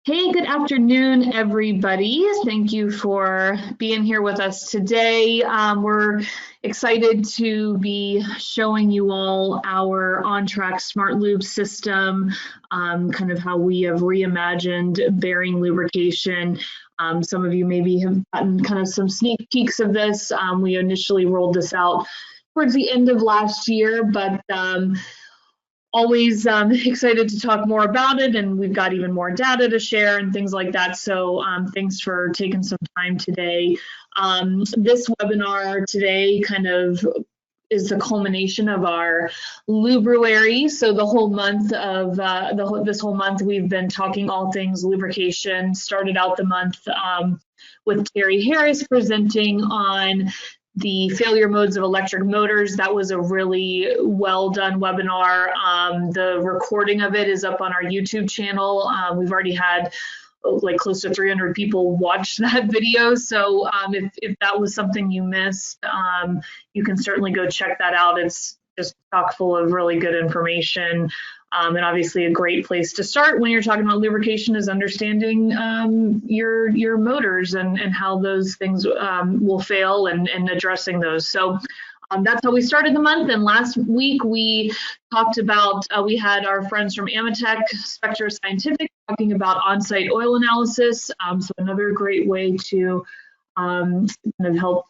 Hey, good afternoon, everybody. Thank you for being here with us today. We're excited to be showing you all our OnTrak SmartLube system, kind of how we have reimagined bearing lubrication. Some of you maybe have gotten kind of some sneak peeks of this. We initially rolled this out towards the end of last year, but always excited to talk more about it, and we've got even more data to share and things like that. So thanks for taking some time today. This webinar today kind of is the culmination of our Lubruary. So the whole month of this whole month, we've been talking all things lubrication. Started out the month with Terry Harris presenting on the failure modes of electric motors. That was a really well done webinar. The recording of it is up on our YouTube channel. We've already had like close to 300 people watch that video. So if that was something you missed, you can certainly go check that out. It's just chock full of really good information. And obviously a great place to start when you're talking about lubrication is understanding your motors and how those things will fail and addressing those. So that's how we started the month. And last week we talked about, we had our friends from Amatec, Spectra Scientific, talking about on-site oil analysis. So another great way to kind of help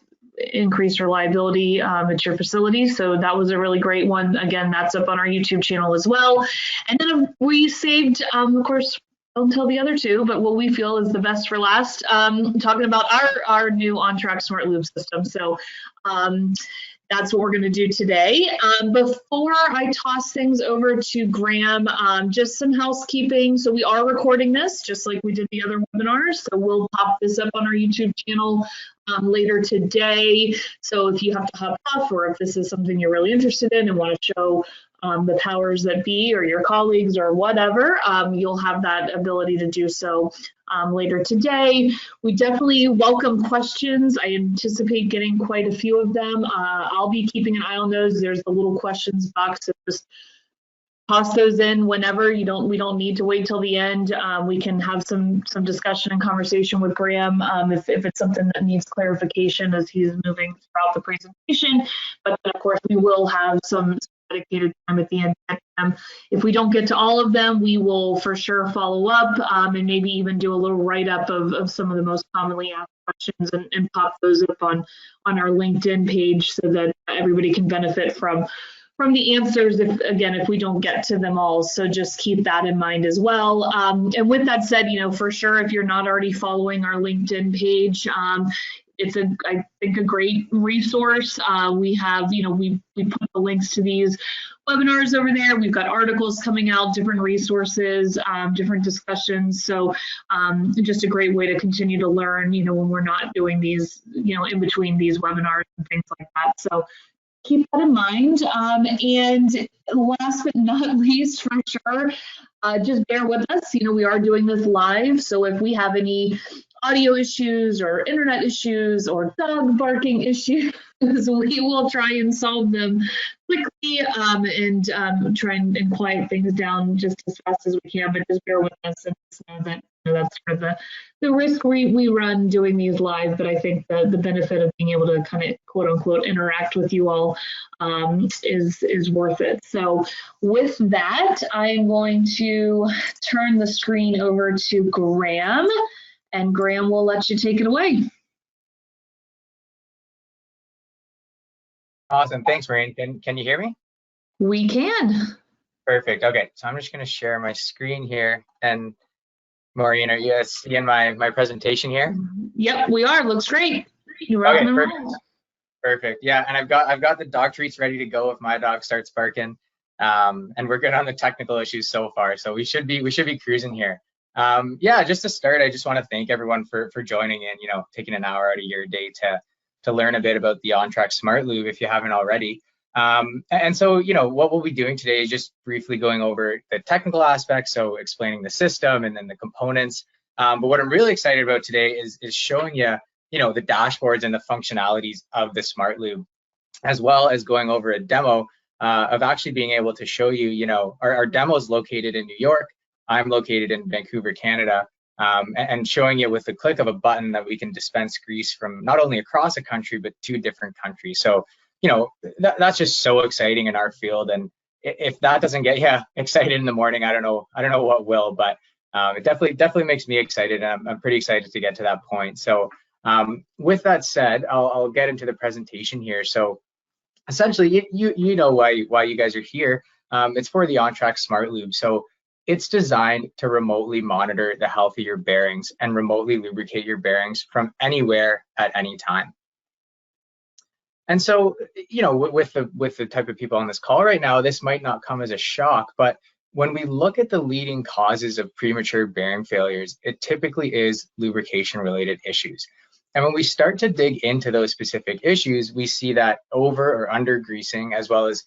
increase reliability at your facility. So that was a really great one. Again, that's up on our YouTube channel as well. And then we saved, of course, don't tell the other two, but what we feel is the best for last, talking about our new OnTrak SmartLube system. So that's what we're going to do today. Before I toss things over to Graham, just some housekeeping. So we are recording this just like we did the other webinars. So we'll pop this up on our YouTube channel later today. So if you have to hop off, or if this is something you're really interested in and want to show the powers that be or your colleagues or whatever, you'll have that ability to do so later today. We definitely welcome questions. I anticipate getting quite a few of them. I'll be keeping an eye on those. There's the little questions box, so just toss those in whenever. We don't need to wait till the end. We can have some discussion and conversation with Graham if it's something that needs clarification as he's moving throughout the presentation. But then, of course, we will have some dedicated time at the end. If we don't get to all of them, we will for sure follow up and maybe even do a little write-up of some of the most commonly asked questions and pop those up on our LinkedIn page so that everybody can benefit from the answers if we don't get to them all. So just keep that in mind as well. And with that said, for sure, if you're not already following our LinkedIn page, it's I think a great resource. We have, we put the links to these webinars over there. We've got articles coming out, different resources, different discussions. So just a great way to continue to learn, when we're not doing these, in between these webinars and things like that. So keep that in mind. And last but not least, for sure, just bear with us. We are doing this live. So if we have any audio issues or internet issues or dog barking issues, we will try and solve them quickly and try and quiet things down just as fast as we can, but just bear with us and just know that that's sort of the risk we run doing these live. But I think the benefit of being able to kind of quote unquote interact with you all is worth it. So with that, I'm going to turn the screen over to Graham, and Graham will let you take it away. Awesome. Thanks, Maureen. Can you hear me? We can. Perfect. Okay. So I'm just going to share my screen here. And Maureen, are you seeing my presentation here? Yep, we are. Looks great. You're okay, perfect. Perfect. Yeah, and I've got the dog treats ready to go if my dog starts barking. And we're good on the technical issues so far. So we should be cruising here. Yeah, just to start, I just want to thank everyone for joining in, taking an hour out of your day to learn a bit about the OnTrak SmartLube if you haven't already. And so, what we'll be doing today is just briefly going over the technical aspects, so explaining the system and then the components. But what I'm really excited about today is showing you, the dashboards and the functionalities of the SmartLube, as well as going over a demo of actually being able to show you, our demo is located in New York. I'm located in Vancouver, Canada. and showing you with the click of a button that we can dispense grease from not only across a country, but 2 different countries. So, that's just so exciting in our field. And if that doesn't get you excited in the morning, I don't know what will, but it definitely makes me excited, and I'm pretty excited to get to that point. So with that said, I'll get into the presentation here. So essentially, you know why you guys are here. It's for the OnTrak SmartLube. So it's designed to remotely monitor the health of your bearings and remotely lubricate your bearings from anywhere at any time. And so, with the type of people on this call right now, this might not come as a shock, but when we look at the leading causes of premature bearing failures, it typically is lubrication-related issues. And when we start to dig into those specific issues, we see that over or under greasing, as well as,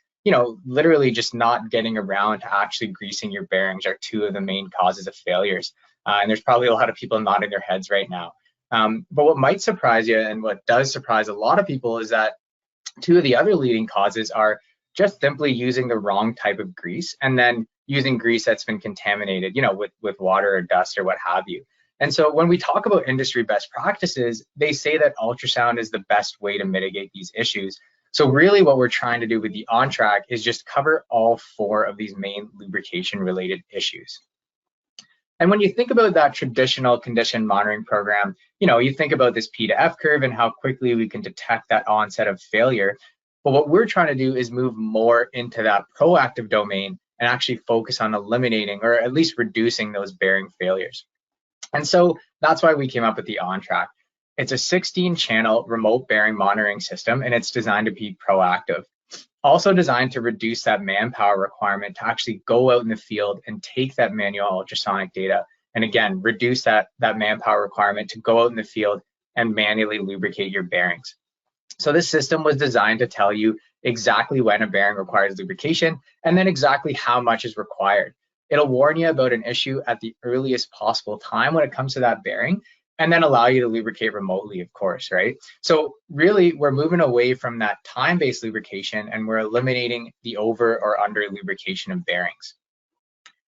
literally just not getting around to actually greasing your bearings, are 2 of the main causes of failures. And there's probably a lot of people nodding their heads right now. But what might surprise you, and what does surprise a lot of people, is that 2 of the other leading causes are just simply using the wrong type of grease, and then using grease that's been contaminated, with water or dust or what have you. And so when we talk about industry best practices, they say that ultrasound is the best way to mitigate these issues. So really what we're trying to do with the OnTrak is just cover all 4 of these main lubrication related issues. And when you think about that traditional condition monitoring program, you think about this P to F curve and how quickly we can detect that onset of failure. But what we're trying to do is move more into that proactive domain and actually focus on eliminating, or at least reducing, those bearing failures. And so that's why we came up with the OnTrak. It's a 16-channel remote bearing monitoring system, and it's designed to be proactive. Also designed to reduce that manpower requirement to actually go out in the field and take that manual ultrasonic data. And again, reduce that manpower requirement to go out in the field and manually lubricate your bearings. So this system was designed to tell you exactly when a bearing requires lubrication, and then exactly how much is required. It'll warn you about an issue at the earliest possible time when it comes to that bearing, and then allow you to lubricate remotely, of course, right? So really, we're moving away from that time-based lubrication, and we're eliminating the over or under lubrication of bearings.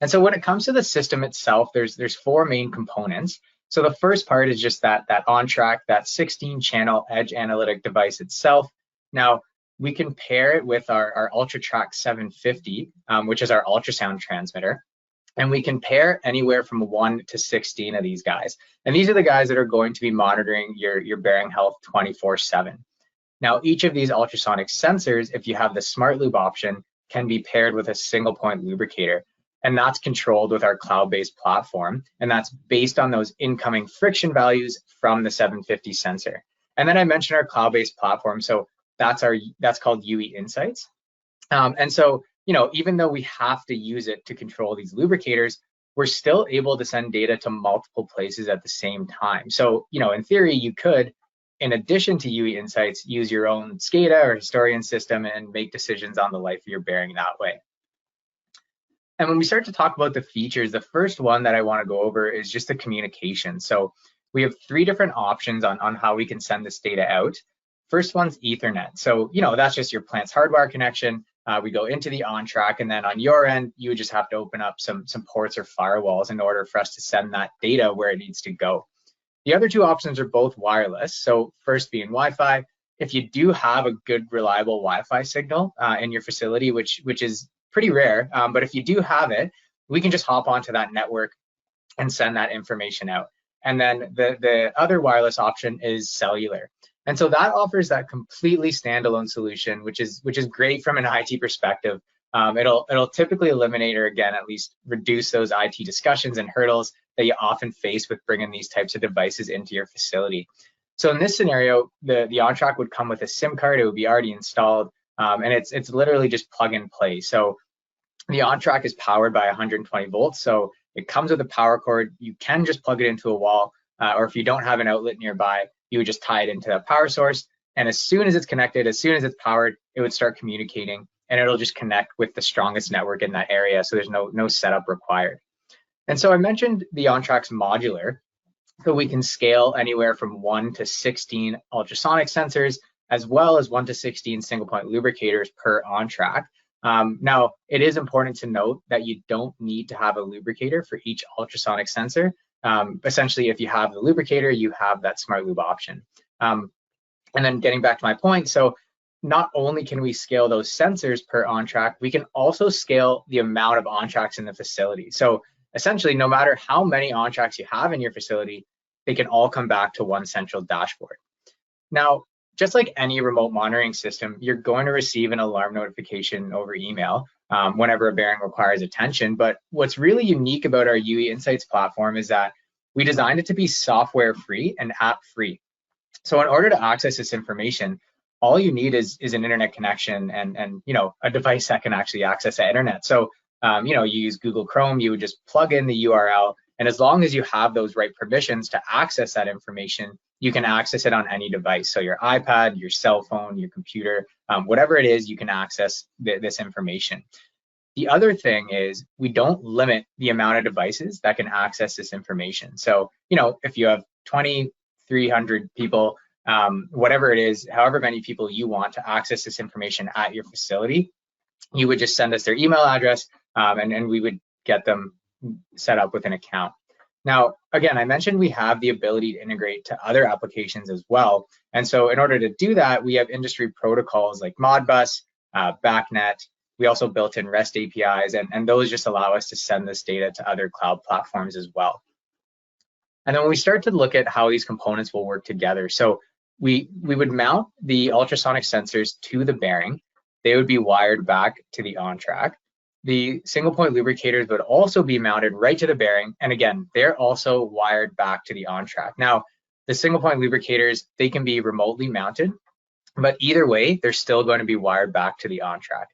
And so when it comes to the system itself, there's 4 main components. So the first part is just that OnTrak, that 16-channel edge analytic device itself. Now, we can pair it with our Ultratrack 750, which is our ultrasound transmitter. And we can pair anywhere from 1 to 16 of these guys. And these are the guys that are going to be monitoring your bearing health 24/7. Now, each of these ultrasonic sensors, if you have the SmartLube option, can be paired with a single point lubricator. And that's controlled with our cloud-based platform. And that's based on those incoming friction values from the 750 sensor. And then I mentioned our cloud-based platform. So that's called UE Insights. And so, even though we have to use it to control these lubricators, we're still able to send data to multiple places at the same time. So, in theory, you could, in addition to UE Insights, use your own SCADA or historian system and make decisions on the life of your bearing that way. And when we start to talk about the features, the first one that I want to go over is just the communication. So we have 3 different options on how we can send this data out. First one's Ethernet. So, that's just your plant's hardwire connection. We go into the OnTrak, and then on your end, you would just have to open up some ports or firewalls in order for us to send that data where it needs to go. The other 2 options are both wireless. So first being Wi-Fi. If you do have a good, reliable Wi-Fi signal in your facility, which is pretty rare, but if you do have it, we can just hop onto that network and send that information out. And then the other wireless option is cellular. And so that offers that completely standalone solution, which is great from an IT perspective. It'll typically eliminate, or again, at least reduce those IT discussions and hurdles that you often face with bringing these types of devices into your facility. So in this scenario, the OnTrak would come with a SIM card. It would be already installed, and it's literally just plug and play. So the OnTrak is powered by 120 volts. So it comes with a power cord. You can just plug it into a wall, or if you don't have an outlet nearby, you would just tie it into that power source. And as soon as it's connected, as soon as it's powered, it would start communicating, and it'll just connect with the strongest network in that area. So there's no setup required. And so I mentioned the OnTrak's modular. So we can scale anywhere from 1 to 16 ultrasonic sensors, as well as 1 to 16 single point lubricators per OnTrak. Now, it is important to note that you don't need to have a lubricator for each ultrasonic sensor. essentially, if you have the lubricator, you have that SmartLube option. And then getting back to my point, so not only can we scale those sensors per OnTrak, we can also scale the amount of OnTraks in the facility. So essentially, no matter how many OnTraks you have in your facility, they can all come back to one central dashboard. Now, just like any remote monitoring system, you're going to receive an alarm notification over email whenever a bearing requires attention. But what's really unique about our UE Insights platform is that we designed it to be software free and app free. So in order to access this information, all you need is an internet connection and a device that can actually access the internet. So you use Google Chrome, you would just plug in the URL, and as long as you have those right permissions to access that information, you can access it on any device. So your iPad, your cell phone, your computer, whatever it is, you can access this information. The other thing is we don't limit the amount of devices that can access this information. So, if you have 20, 300 people, whatever it is, however many people you want to access this information at your facility, you would just send us their email address and we would get them set up with an account. Now, again, I mentioned we have the ability to integrate to other applications as well. And so in order to do that, we have industry protocols like Modbus, BACnet. We also built in REST APIs, and those just allow us to send this data to other cloud platforms as well. And then when we start to look at how these components will work together, so we would mount the ultrasonic sensors to the bearing. They would be wired back to the OnTrak. The single point lubricators would also be mounted right to the bearing. And again, they're also wired back to the OnTrak. Now, the single point lubricators, they can be remotely mounted, but either way, they're still going to be wired back to the OnTrak.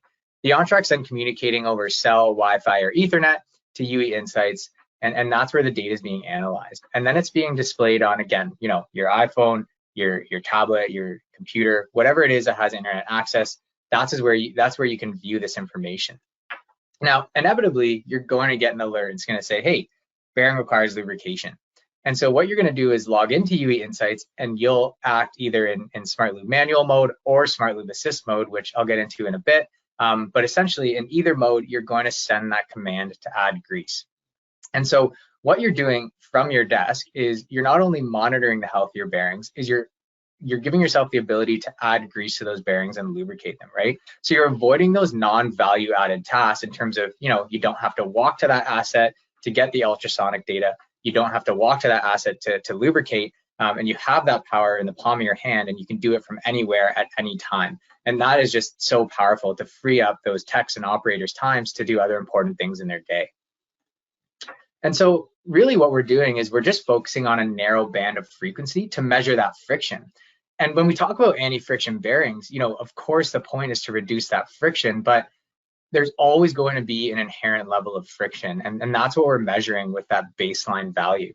The OnTrak's then communicating over cell, Wi-Fi, or Ethernet to UE Insights, and that's where the data is being analyzed. And then it's being displayed on, again, your iPhone, your tablet, your computer, whatever it is that has internet access. That's where you can view this information. Now, inevitably, you're going to get an alert. It's going to say, hey, bearing requires lubrication. And so what you're going to do is log into UE Insights, and you'll act either in SmartLube Manual mode or SmartLube Assist mode, which I'll get into in a bit. But essentially, in either mode, you're going to send that command to add grease. And so what you're doing from your desk is you're not only monitoring the health of your bearings, is you're giving yourself the ability to add grease to those bearings and lubricate them, right? So you're avoiding those non-value added tasks in terms of, you don't have to walk to that asset to get the ultrasonic data. You don't have to walk to that asset to lubricate, and you have that power in the palm of your hand, and you can do it from anywhere at any time. And that is just so powerful to free up those techs and operators' times to do other important things in their day. And so really what we're doing is we're just focusing on a narrow band of frequency to measure that friction. And when we talk about anti-friction bearings, of course, the point is to reduce that friction, but there's always going to be an inherent level of friction. And that's what we're measuring with that baseline value.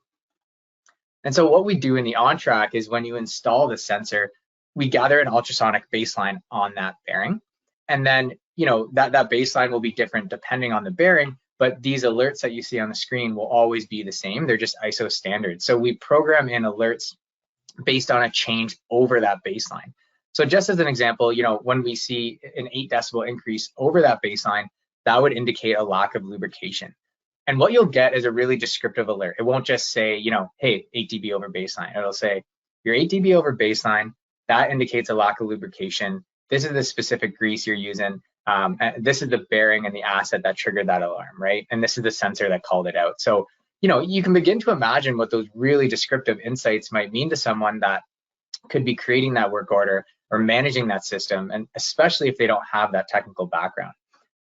And so what we do in the OnTrak is when you install the sensor, we gather an ultrasonic baseline on that bearing. And then, that baseline will be different depending on the bearing, but these alerts that you see on the screen will always be the same. They're just ISO standard. So we program in alerts based on a change over that baseline. So just as an example, when we see an 8 decibel increase over that baseline, that would indicate a lack of lubrication. And what you'll get is a really descriptive alert. It won't just say, hey, 8 dB over baseline. It'll say, you're 8 dB over baseline. That indicates a lack of lubrication. This is the specific grease you're using. This is the bearing and the asset that triggered that alarm, right? And this is the sensor that called it out. So, you can begin to imagine what those really descriptive insights might mean to someone that could be creating that work order or managing that system, and especially if they don't have that technical background.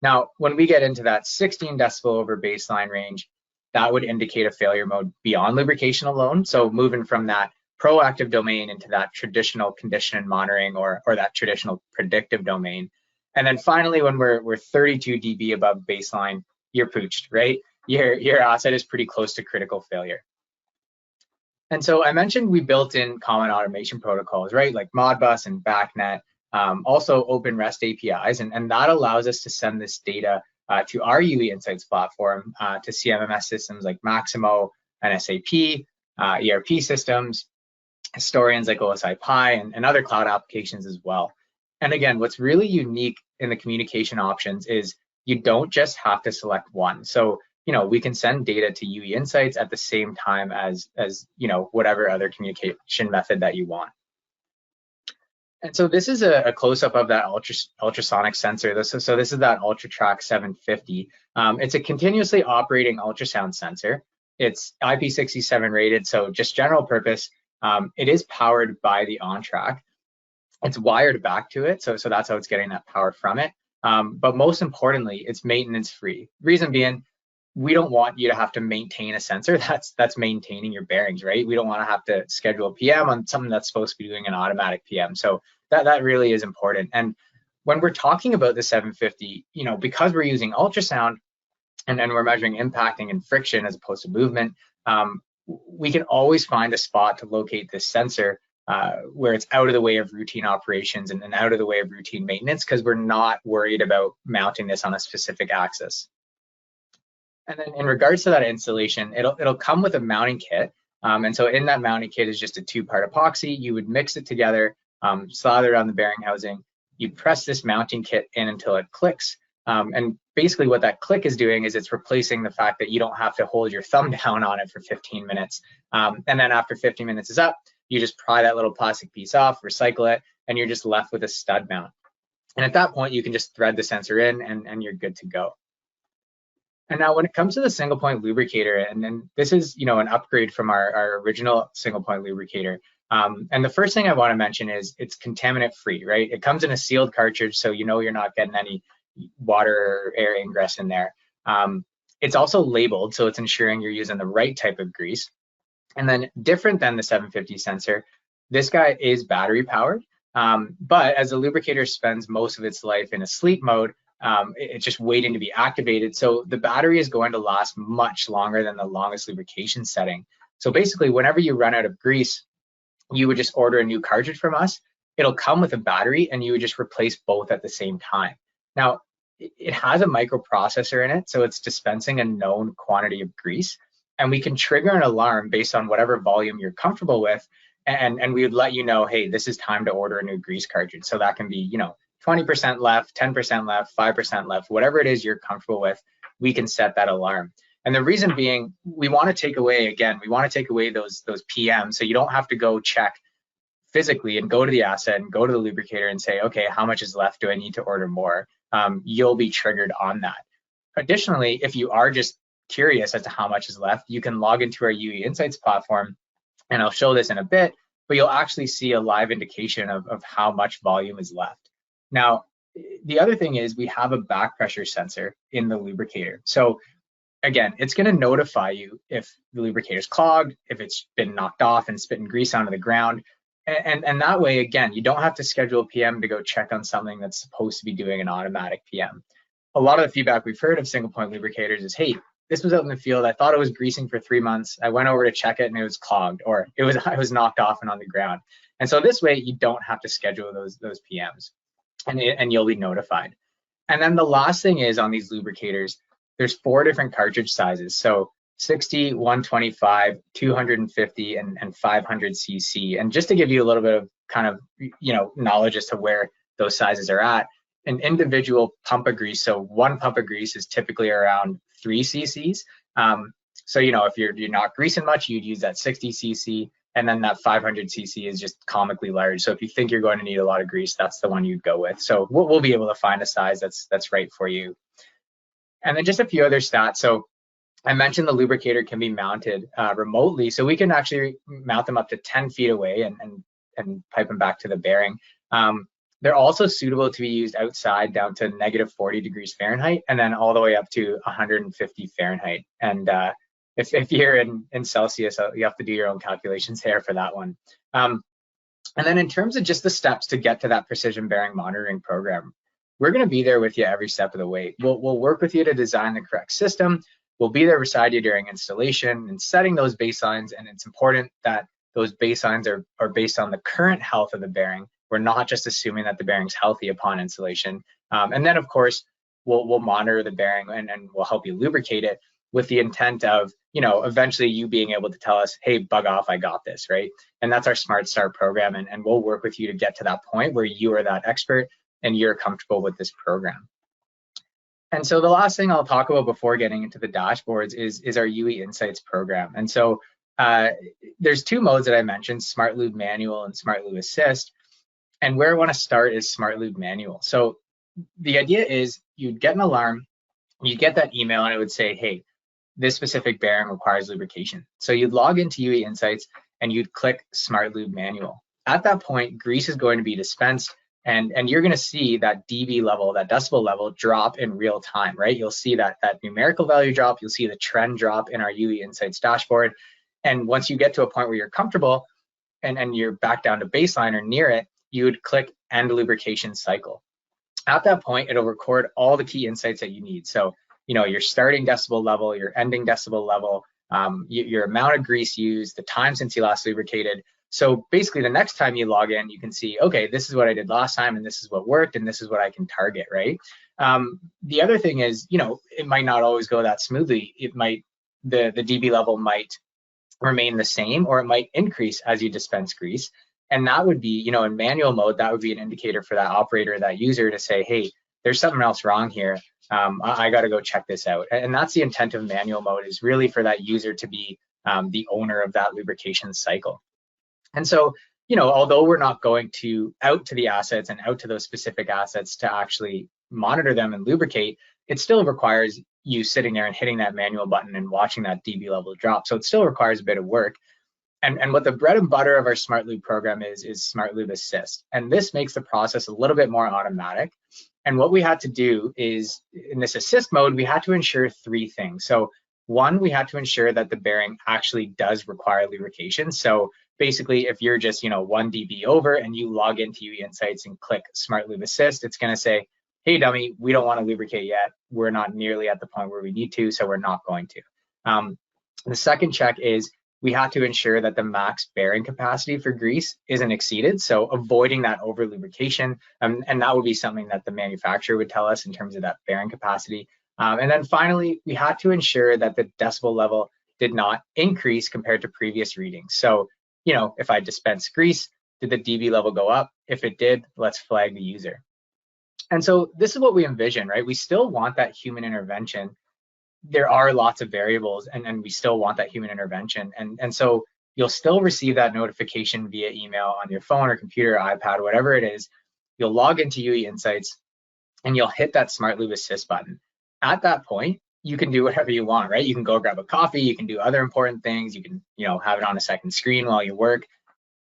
Now, when we get into that 16 decibel over baseline range, that would indicate a failure mode beyond lubrication alone. So moving from that proactive domain into that traditional condition and monitoring or that traditional predictive domain. And then finally, when we're 32 dB above baseline, you're pooched, right? Your asset is pretty close to critical failure. And so I mentioned we built in common automation protocols, right? Like Modbus and BACnet, also open REST APIs, and that allows us to send this data to our UE Insights platform, to CMMS systems like Maximo and SAP, ERP systems, historians like OSI Pi, and other cloud applications as well. And again, what's really unique in the communication options is you don't just have to select one. So, we can send data to UE Insights at the same time as whatever other communication method that you want. And so this is a close-up of that ultrasonic sensor. So this is that Ultratrack 750. It's a continuously operating ultrasound sensor. It's IP67 rated, so just general purpose. It is powered by the OnTrak. It's wired back to it, so that's how it's getting that power from it. But most importantly, it's maintenance free. Reason being, we don't want you to have to maintain a sensor that's maintaining your bearings, right? We don't want to have to schedule a PM on something that's supposed to be doing an automatic PM. So that really is important. And when we're talking about the 750, because we're using ultrasound and we're measuring impacting and friction as opposed to movement, we can always find a spot to locate this sensor where it's out of the way of routine operations and out of the way of routine maintenance, because we're not worried about mounting this on a specific axis. And then in regards to that installation, it'll come with a mounting kit. And so in that mounting kit is just a 2-part epoxy. You would mix it together, slather it on the bearing housing. You press this mounting kit in until it clicks. And basically what that click is doing is it's replacing the fact that you don't have to hold your thumb down on it for 15 minutes. And then after 15 minutes is up, you just pry that little plastic piece off, recycle it, and you're just left with a stud mount. And at that point, you can just thread the sensor in and you're good to go. And now when it comes to the single point lubricator, and then this is, an upgrade from our original single point lubricator. And the first thing I want to mention is it's contaminant free, right? It comes in a sealed cartridge, so you're not getting any water or air ingress in there. It's also labeled, so it's ensuring you're using the right type of grease. And then different than the 750 sensor, this guy is battery powered. But as the lubricator spends most of its life in a sleep mode, it's just waiting to be activated. So the battery is going to last much longer than the longest lubrication setting. So basically, whenever you run out of grease, you would just order a new cartridge from us. It'll come with a battery and you would just replace both at the same time. Now, it has a microprocessor in it, so it's dispensing a known quantity of grease. And we can trigger an alarm based on whatever volume you're comfortable with. And we would let you know, hey, this is time to order a new grease cartridge. So that can be, 20% left, 10% left, 5% left, whatever it is you're comfortable with, we can set that alarm. And the reason being, we want to take away those PMs, so you don't have to go check physically and go to the asset and go to the lubricator and say, okay, how much is left? Do I need to order more? You'll be triggered on that. Additionally, if you are just curious as to how much is left, you can log into our UE Insights platform, and I'll show this in a bit, but you'll actually see a live indication of how much volume is left. Now, the other thing is we have a back pressure sensor in the lubricator. So again, it's going to notify you if the lubricator is clogged, if it's been knocked off and spitting grease onto the ground. And that way, again, you don't have to schedule a PM to go check on something that's supposed to be doing an automatic PM. A lot of the feedback we've heard of single point lubricators is, hey, this was out in the field. I thought it was greasing for 3 months. I went over to check it and it was clogged, or it was knocked off and on the ground. And so this way, you don't have to schedule those PMs. And you'll be notified. And then the last thing is on these lubricators, there's 4 different cartridge sizes. So 60, 125, 250, and 500 cc. And just to give you a little bit of kind of, knowledge as to where those sizes are at, an individual pump of grease, so one pump of grease is typically around 3 cc's. So, if you're not greasing much, you'd use that 60 cc. And then that 500 cc is just comically large. So if you think you're going to need a lot of grease, that's the one you'd go with. So we'll be able to find a size that's right for you. And then just a few other stats. So I mentioned the lubricator can be mounted remotely. So we can actually mount them up to 10 feet away and pipe them back to the bearing. They're also suitable to be used outside down to -40 degrees Fahrenheit, and then all the way up to 150 Fahrenheit. And if you're in Celsius, you have to do your own calculations there for that one. And then in terms of just the steps to get to that precision bearing monitoring program, we're going to be there with you every step of the way. We'll work with you to design the correct system. We'll be there beside you during installation and setting those baselines. And it's important that those baselines are based on the current health of the bearing. We're not just assuming that the bearing's healthy upon installation. And then, of course, we'll monitor the bearing and we'll help you lubricate it with the intent of, eventually you being able to tell us, hey, bug off, I got this, right? And that's our Smart Start program. And we'll work with you to get to that point where you are that expert and you're comfortable with this program. And so the last thing I'll talk about before getting into the dashboards is our UE Insights program. And so there's two modes that I mentioned, SmartLube Manual and SmartLube Assist. And where I want to start is SmartLube Manual. So the idea is you'd get an alarm, you'd get that email, and it would say, hey, this specific bearing requires lubrication. So you'd log into UE Insights and you'd click SmartLube Manual. At that point, grease is going to be dispensed, and you're going to see that dB level, that decibel level drop in real time, right? You'll see that numerical value drop, you'll see the trend drop in our UE Insights dashboard. And once you get to a point where you're comfortable and you're back down to baseline or near it, you would click End Lubrication Cycle. At that point, it'll record all the key insights that you need. So, your starting decibel level, your ending decibel level, your amount of grease used, the time since you last lubricated. So basically, the next time you log in, you can see, okay, this is what I did last time, and this is what worked, and this is what I can target, right? The other thing is, it might not always go that smoothly. It might, the dB level might remain the same, or it might increase as you dispense grease. And that would be, in manual mode, that would be an indicator for that operator, that user, to say, hey, there's something else wrong here. I got to go check this out. And that's the intent of manual mode, is really for that user to be the owner of that lubrication cycle. And so, although we're not going out to the assets and out to those specific assets to actually monitor them and lubricate, it still requires you sitting there and hitting that manual button and watching that dB level drop. So it still requires a bit of work. And what the bread and butter of our SmartLube program is SmartLube Assist. And this makes the process a little bit more automatic. And what we had to do is, in this assist mode, we had to ensure three things. So one, we had to ensure that the bearing actually does require lubrication. So basically, if you're just 1 dB over and you log into UE Insights and click SmartLube Assist, it's going to say, hey, dummy, we don't want to lubricate yet. We're not nearly at the point where we need to, so we're not going to. The second check is, we have to ensure that the max bearing capacity for grease isn't exceeded, so avoiding that over lubrication, and that would be something that the manufacturer would tell us in terms of that bearing capacity. And then finally, we had to ensure that the decibel level did not increase compared to previous readings. So, if I dispense grease, did the dB level go up? If it did, let's flag the user. And so this is what we envision, right? We still want that human intervention. There are lots of variables, and we still want that human intervention. And so you'll still receive that notification via email on your phone or computer, or iPad, whatever it is. You'll log into UE Insights and you'll hit that SmartLube Assist button. At that point, you can do whatever you want, right? You can go grab a coffee, you can do other important things, you can, have it on a second screen while you work.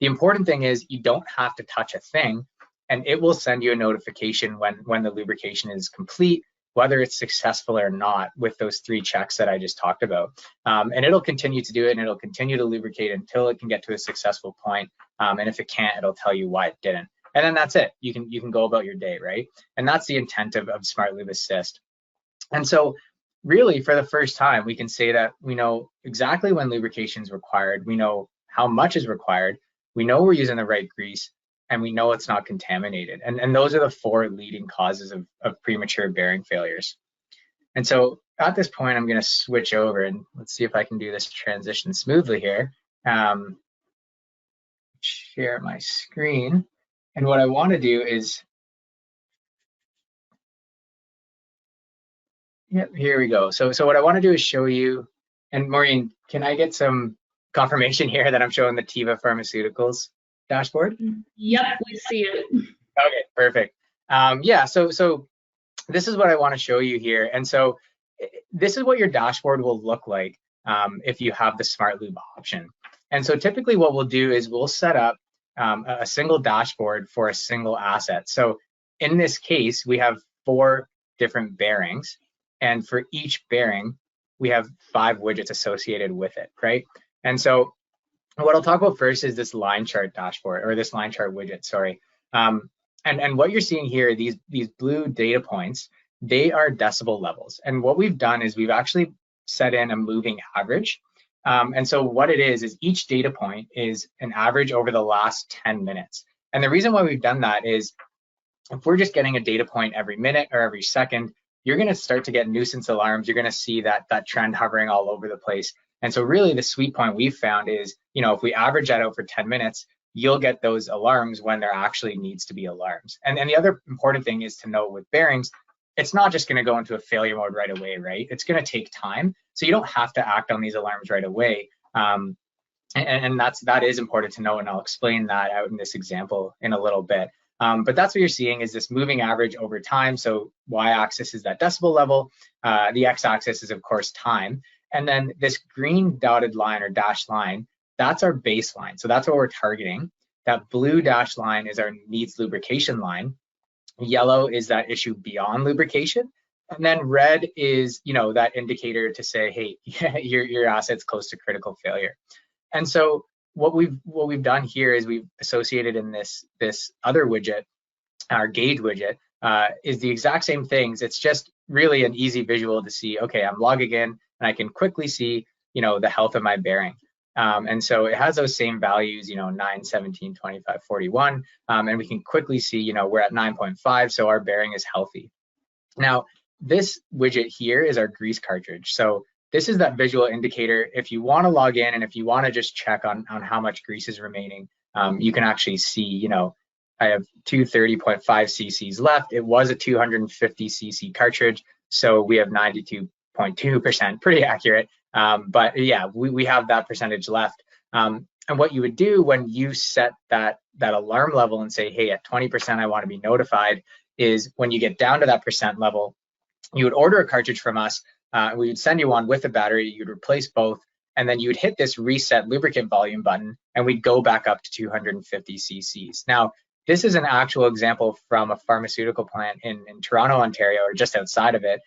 The important thing is you don't have to touch a thing, and it will send you a notification when the lubrication is complete, whether it's successful or not, with those three checks that I just talked about. And it'll continue to do it, and it'll continue to lubricate until it can get to a successful point. And if it can't, it'll tell you why it didn't. And then that's it. You can go about your day, right? And that's the intent of SmartLube Assist. And so really, for the first time, we can say that we know exactly when lubrication is required, we know how much is required, we know we're using the right grease, and we know it's not contaminated. And those are the four leading causes of premature bearing failures. And so at this point, I'm going to switch over, and let's see if I can do this transition smoothly here. Share my screen. And what I want to do is, yep, here we go. So what I want to do is show you, and Maureen, can I get some confirmation here that I'm showing the Teva Pharmaceuticals dashboard? Yep, we see it. Okay, perfect. Yeah, so this is what I want to show you here. And so this is what your dashboard will look like if you have the SmartLube option. And so typically what we'll do is we'll set up a single dashboard for a single asset. So in this case, we have 4 different bearings, and for each bearing, we have 5 widgets associated with it, right? And so what I'll talk about first is this line chart dashboard, or this line chart widget, sorry. And what you're seeing here, these blue data points, they are decibel levels. And what we've done is we've actually set in a moving average. And so what it is each data point is an average over the last 10 minutes. And the reason why we've done that is if we're just getting a data point every minute or every second, you're going to start to get nuisance alarms. You're going to see that trend hovering all over the place. And so really the sweet point we've found is, if we average that out for 10 minutes, you'll get those alarms when there actually needs to be alarms. And the other important thing is to know with bearings, it's not just going to go into a failure mode right away, right? It's going to take time. So you don't have to act on these alarms right away. And that is important to know, and I'll explain that out in this example in a little bit. But that's what you're seeing is this moving average over time. So y-axis is that decibel level. The x-axis is, of course, time. And then this green dotted line or dashed line, that's our baseline. So that's what we're targeting. That blue dashed line is our needs lubrication line. Yellow is that issue beyond lubrication. And then red is, that indicator to say, hey, your asset's close to critical failure. And so what we've done here is we've associated in this other widget, our gauge widget, is the exact same things. It's just really an easy visual to see, okay, I'm logging in and I can quickly see, the health of my bearing. And so it has those same values, 9, 17, 25, 41, and we can quickly see, we're at 9.5, so our bearing is healthy. Now, this widget here is our grease cartridge. So this is that visual indicator. If you want to log in and if you want to just check on how much grease is remaining, you can actually see, I have 230.5 cc's left. It was a 250 cc cartridge, so we have 92.2%, pretty accurate. But yeah, we have that percentage left. And what you would do when you set that alarm level and say, hey, at 20%, I want to be notified, is when you get down to that percent level, you would order a cartridge from us. We would send you one with a battery. You'd replace both, and then you would hit this reset lubricant volume button, and we'd go back up to 250 cc's. Now, this is an actual example from a pharmaceutical plant in Toronto, Ontario, or just outside of it.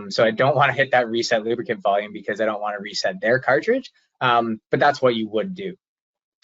So I don't want to hit that reset lubricant volume because I don't want to reset their cartridge, but that's what you would do.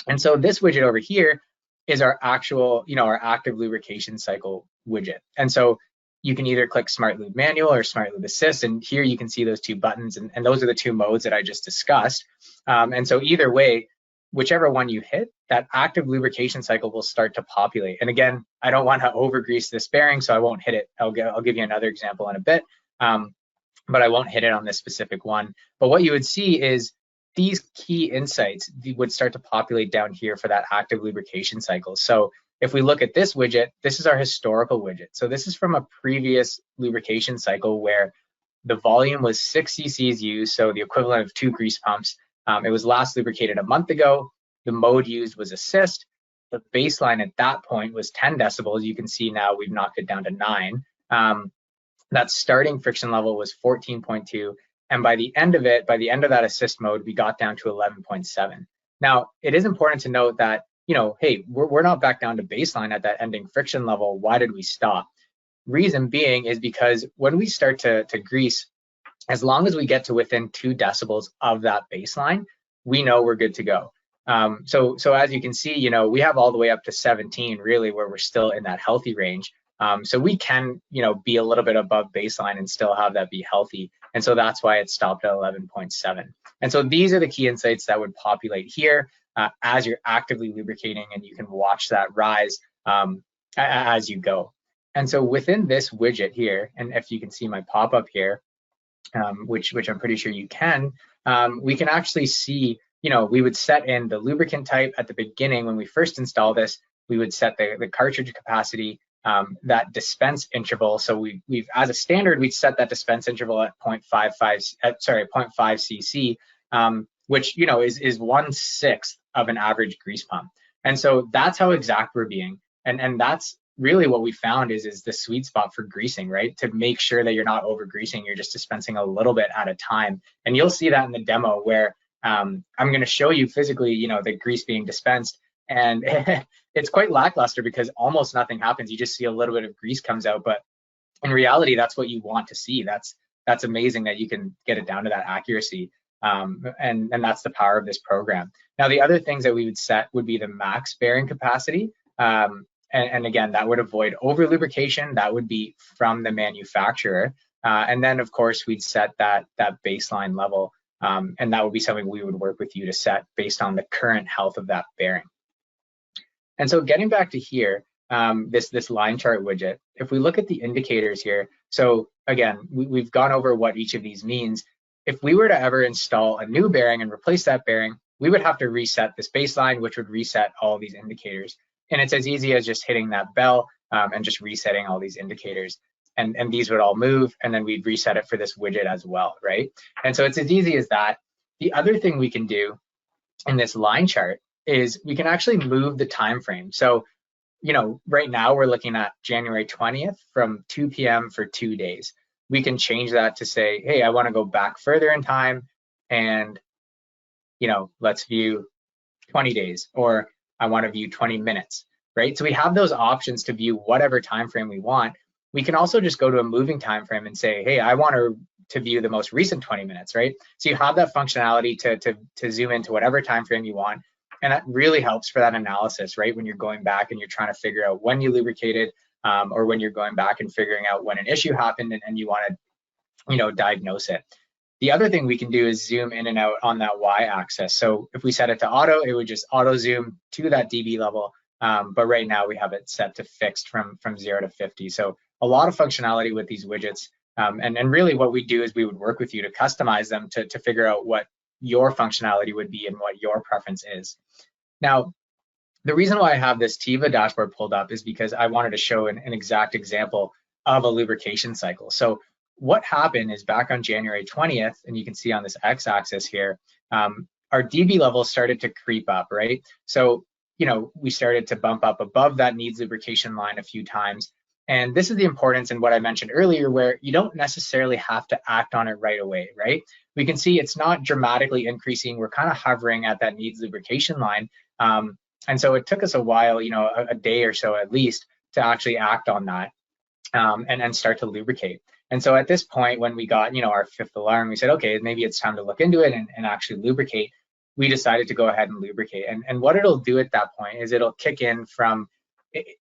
And so this widget over here is our actual, our active lubrication cycle widget. And so you can either click SmartLube Manual or SmartLube Assist, and here you can see those two buttons, and those are the two modes that I just discussed. And so either way, whichever one you hit, that active lubrication cycle will start to populate. And again, I don't want to over-grease this bearing, so I won't hit it. I'll give you another example in a bit, but I won't hit it on this specific one. But what you would see is these key insights would start to populate down here for that active lubrication cycle. So if we look at this widget, this is our historical widget. So this is from a previous lubrication cycle where the volume was 6 cc's used, so the equivalent of 2 grease pumps. It was last lubricated a month ago. The mode used was assist. The baseline at that point was 10 decibels. You can see now we've knocked it down to 9. That starting friction level was 14.2. And by the end of that assist mode, we got down to 11.7. Now, it is important to note that, hey, we're not back down to baseline at that ending friction level. Why did we stop? Reason being is because when we start to grease, as long as we get to within 2 decibels of that baseline, we know we're good to go. So as you can see, we have all the way up to 17 really where we're still in that healthy range. So we can, be a little bit above baseline and still have that be healthy. And so that's why it stopped at 11.7. And so these are the key insights that would populate here as you're actively lubricating, and you can watch that rise as you go. And so within this widget here, and if you can see my pop-up here, which I'm pretty sure you can, we can actually see, we would set in the lubricant type at the beginning when we first install this. We would set the cartridge capacity, that dispense interval. So we've as a standard, we'd set that dispense interval at 0.5 cc, which is 1/6 of an average grease pump. And so that's how exact we're being. And that's really what we found is the sweet spot for greasing, right? To make sure that you're not over greasing, you're just dispensing a little bit at a time. And you'll see that in the demo where I'm going to show you physically, the grease being dispensed. And it's quite lackluster because almost nothing happens. You just see a little bit of grease comes out, but in reality, that's what you want to see. That's amazing that you can get it down to that accuracy. And that's the power of this program. Now, the other things that we would set would be the max bearing capacity. And again, that would avoid over lubrication. That would be from the manufacturer. And then of course, we'd set that baseline level. And that would be something we would work with you to set based on the current health of that bearing. And so getting back to here, this line chart widget, if we look at the indicators here, so again, we've gone over what each of these means. If we were to ever install a new bearing and replace that bearing, we would have to reset this baseline, which would reset all these indicators. And it's as easy as just hitting that bell and just resetting all these indicators. and these would all move, and then we'd reset it for this widget as well, right? And so it's as easy as that. The other thing we can do in this line chart is we can actually move the time frame. So, you know, right now we're looking at January 20th from 2 p.m. for 2 days. We can change that to say, hey, I want to go back further in time and, you know, let's view 20 days, or I want to view 20 minutes, right? So we have those options to view whatever time frame we want. We can also just go to a moving time frame and say, hey, I want to view the most recent 20 minutes, right? So you have that functionality to zoom into whatever time frame you want. And that really helps for that analysis, right? When you're going back and you're trying to figure out when you lubricated, or when you're going back and figuring out when an issue happened and you want to, you know, diagnose it. The other thing we can do is zoom in and out on that y-axis. So if we set it to auto, it would just auto zoom to that dB level. But right now we have it set to fixed from 0 to 50. So a lot of functionality with these widgets. And really what we do is we would work with you to customize them to figure out what your functionality would be and what your preference is. Now, the reason why I have this Tiva dashboard pulled up is because I wanted to show an exact example of a lubrication cycle. So what happened is back on January 20th, and you can see on this x-axis here, our dB levels started to creep up, right? So, you know, we started to bump up above that needs lubrication line a few times. And this is the importance in what I mentioned earlier, where you don't necessarily have to act on it right away, right? We can see it's not dramatically increasing. We're kind of hovering at that needs lubrication line. And so it took us a while, you know, a day or so at least, to actually act on that and start to lubricate. And so at this point, when we got, you know, our fifth alarm, we said, okay, maybe it's time to look into it and actually lubricate. We decided to go ahead and lubricate. And what it'll do at that point is it'll kick in from,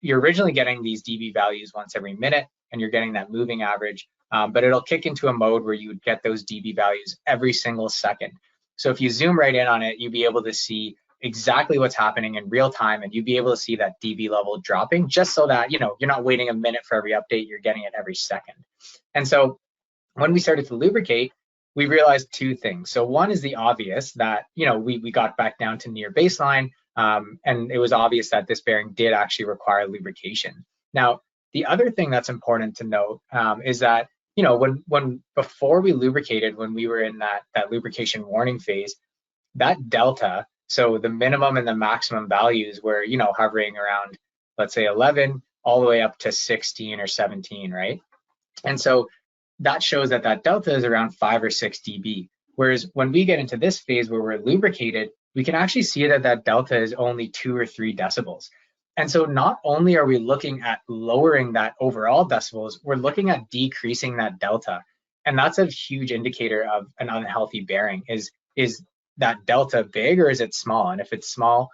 you're originally getting these dB values once every minute, and you're getting that moving average, but it'll kick into a mode where you would get those dB values every single second. So if you zoom right in on it, you'll be able to see exactly what's happening in real time, and you'll be able to see that dB level dropping, just so that, you know, you're not waiting a minute for every update, you're getting it every second. And so when we started to lubricate, we realized two things. So one is the obvious, that, you know, we got back down to near baseline, and it was obvious that this bearing did actually require lubrication. Now, the other thing that's important to note is that, you know, when before we lubricated, when we were in that lubrication warning phase, that delta, so the minimum and the maximum values were, you know, hovering around, let's say 11 all the way up to 16 or 17, right? And so that shows that that delta is around 5 or 6 dB. Whereas when we get into this phase where we're lubricated, we can actually see that that delta is only 2 or 3 decibels. And so not only are we looking at lowering that overall decibels, we're looking at decreasing that delta. And that's a huge indicator of an unhealthy bearing. Is that delta big or is it small? And if it's small,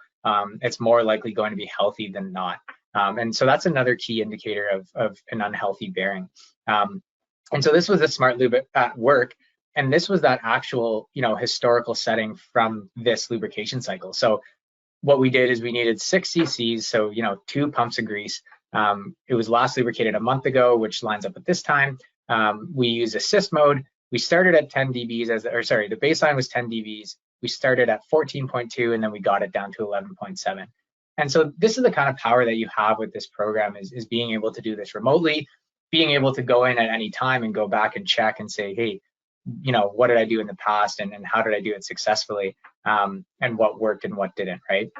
it's more likely going to be healthy than not. And so that's another key indicator of an unhealthy bearing. And so this was a SmartLube at work, and this was that actual, you know, historical setting from this lubrication cycle. So what we did is we needed 6 cc's, so, you know, 2 pumps of grease. It was last lubricated a month ago, which lines up with this time. We use assist mode. We started at 10 dBs the baseline was 10 dBs. We started at 14.2, and then we got it down to 11.7. And so this is the kind of power that you have with this program, is being able to do this remotely, being able to go in at any time and go back and check and say, hey, you know, what did I do in the past, and how did I do it successfully, and what worked and what didn't, right?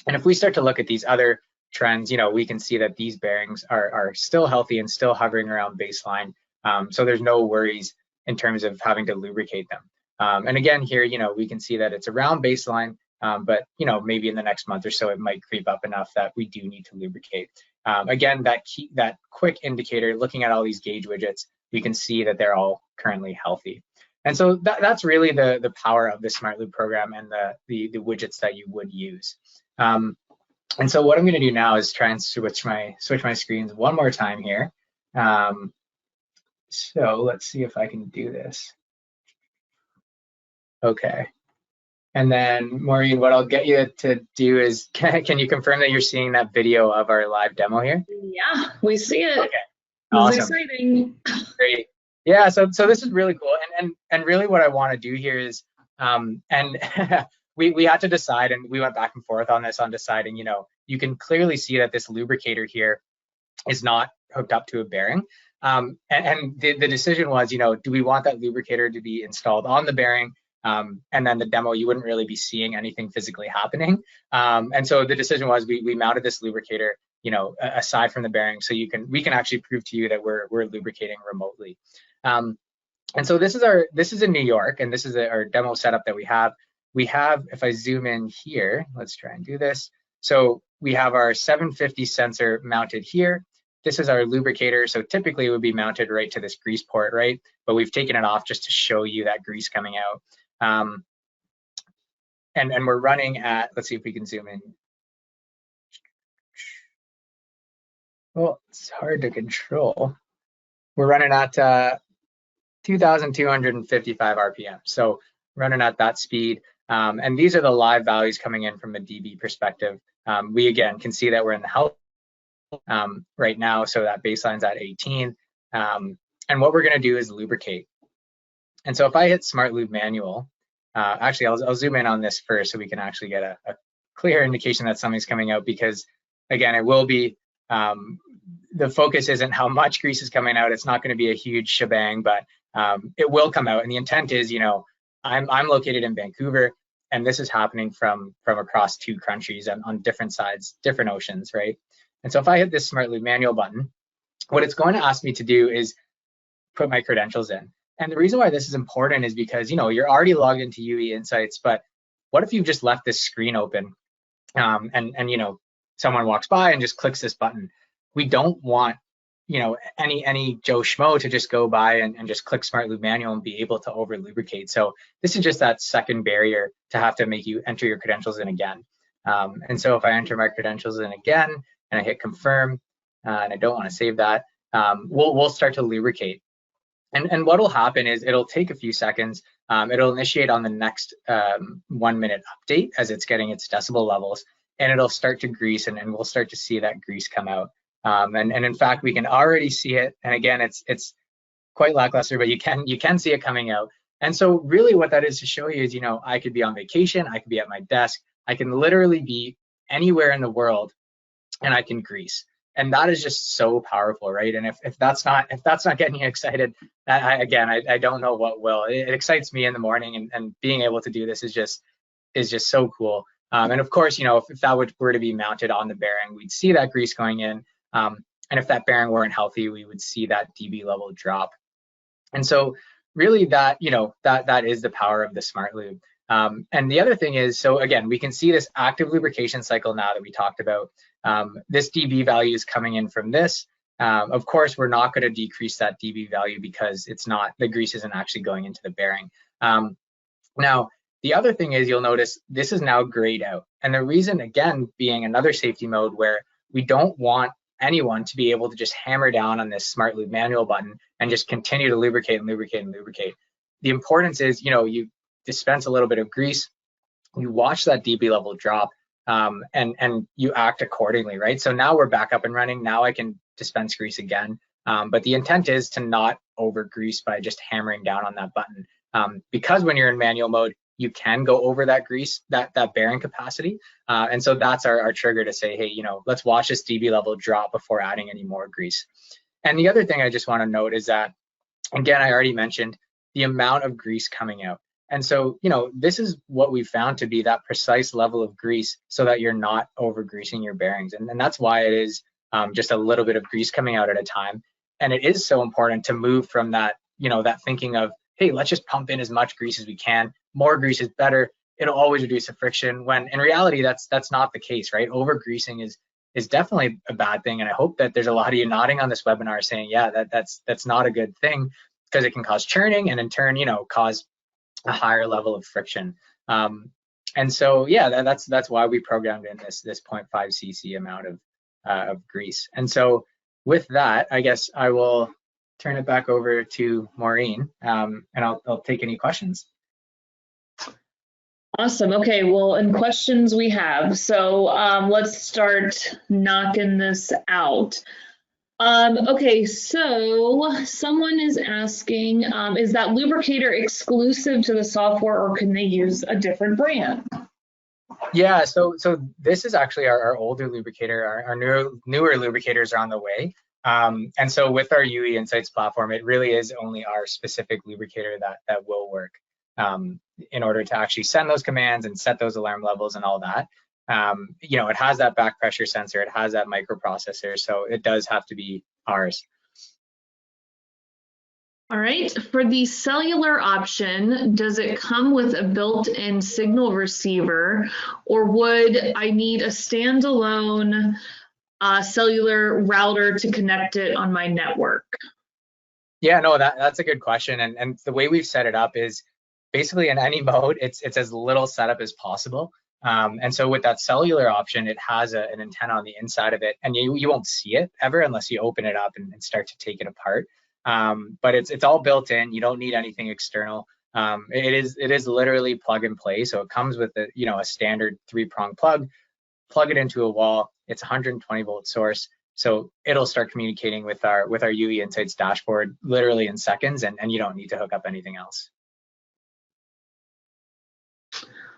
And if we start to look at these other trends, you know, we can see that these bearings are still healthy and still hovering around baseline. So there's no worries in terms of having to lubricate them. And again, here, you know, we can see that it's around baseline, but, you know, maybe in the next month or so, it might creep up enough that we do need to lubricate. Again, that quick indicator, looking at all these gauge widgets, we can see that they're all currently healthy. And so that's really the power of the SmartLube program and the widgets that you would use. And so what I'm going to do now is try and switch my screens one more time here. So let's see if I can do this. Okay. And then, Maureen, what I'll get you to do is, can you confirm that you're seeing that video of our live demo here? Yeah, we see it. Okay. Awesome. It's exciting. Great. Yeah, so this is really cool. And really what I want to do here is, and we had to decide, and we went back and forth on this, on deciding, you know, you can clearly see that this lubricator here is not hooked up to a bearing. And the decision was, do we want that lubricator to be installed on the bearing? And then the demo, you wouldn't really be seeing anything physically happening. And so the decision was we mounted this lubricator, aside from the bearing, so we can actually prove to you that we're lubricating remotely. And so this is in New York, and this is our demo setup that we have. We have, if I zoom in here, let's try and do this. So we have our 750 sensor mounted here. This is our lubricator. So typically it would be mounted right to this grease port, right? But we've taken it off just to show you that grease coming out. And we're running at, let's see if we can zoom in. Well, it's hard to control. We're running at 2,255 RPM. So running at that speed. And these are the live values coming in from a dB perspective. We again can see that we're in the health right now, so that baseline's at 18. And what we're going to do is lubricate. And so if I hit SmartLube Manual, actually I'll zoom in on this first so we can actually get a clear indication that something's coming out, because again, it will be, the focus isn't how much grease is coming out. It's not going to be a huge shebang, but it will come out. And the intent is, I'm located in Vancouver, and this is happening from across two countries on different sides, different oceans, right? And so if I hit this SmartLube Manual button, what it's going to ask me to do is put my credentials in. And the reason why this is important is because, you're already logged into UE Insights, but what if you've just left this screen open and someone walks by and just clicks this button? We don't want, any Joe Schmo to just go by and just click SmartLube Manual and be able to over lubricate. So this is just that second barrier to have to make you enter your credentials in again. And so if I enter my credentials in again and I hit confirm, and I don't want to save that, we'll start to lubricate. And what will happen is it'll take a few seconds. It'll initiate on the next 1 minute update as it's getting its decibel levels, and it'll start to grease, and we'll start to see that grease come out. And in fact, we can already see it. And again, it's quite lackluster, but you can see it coming out. And so really what that is to show you is, I could be on vacation, I could be at my desk, I can literally be anywhere in the world and I can grease. And that is just so powerful, right? And if that's not getting you excited, I don't know what will. It excites me in the morning, and being able to do this is just so cool. And of course, if that were to be mounted on the bearing, we'd see that grease going in. And if that bearing weren't healthy, we would see that dB level drop. And so really that is the power of the SmartLube. And the other thing is, so again, we can see this active lubrication cycle now that we talked about. This dB value is coming in from this. Of course, we're not going to decrease that dB value because the grease isn't actually going into the bearing. Now, the other thing is, you'll notice this is now grayed out. And the reason, again, being another safety mode where we don't want anyone to be able to just hammer down on this SmartLube Manual button and just continue to lubricate and lubricate and lubricate. The importance is, you dispense a little bit of grease, you watch that dB level drop, and you act accordingly, right? So now we're back up and running. Now I can dispense grease again. But the intent is to not over grease by just hammering down on that button. Because when you're in manual mode, you can go over that grease, that bearing capacity. And so that's our trigger to say, hey, let's watch this dB level drop before adding any more grease. And the other thing I just want to note is that, again, I already mentioned the amount of grease coming out. And so, this is what we found to be that precise level of grease so that you're not over greasing your bearings. And that's why it is just a little bit of grease coming out at a time. And it is so important to move from that, that thinking of, hey, let's just pump in as much grease as we can. More grease is better. It'll always reduce the friction, when in reality, that's not the case, right? Over greasing is definitely a bad thing. And I hope that there's a lot of you nodding on this webinar saying, yeah, that's not a good thing, because it can cause churning and in turn, cause a higher level of friction. And so, yeah, that's why we programmed in this 0.5 cc amount of grease. And so with that, I guess I will turn it back over to Maureen, and I'll take any questions. Awesome. Okay, well, and questions we have. So let's start knocking this out. Okay, so someone is asking, is that lubricator exclusive to the software, or can they use a different brand? Yeah, so this is actually our older lubricator. Our newer lubricators are on the way. And so with our UE Insights platform, it really is only our specific lubricator that will work in order to actually send those commands and set those alarm levels and all that. You know, it has that back pressure sensor, it has that microprocessor, so it does have to be ours. All right, for the cellular option, does it come with a built-in signal receiver, or would I need a standalone cellular router to connect it on my network? Yeah, no, that's a good question. And the way we've set it up is basically in any mode, it's as little setup as possible. And so with that cellular option, it has an antenna on the inside of it, and you won't see it ever unless you open it up and start to take it apart. But it's all built in. You don't need anything external. It is literally plug and play. So it comes with a standard 3-prong plug it into a wall. It's 120 volt source. So it'll start communicating with our UE Insights dashboard literally in seconds, and you don't need to hook up anything else.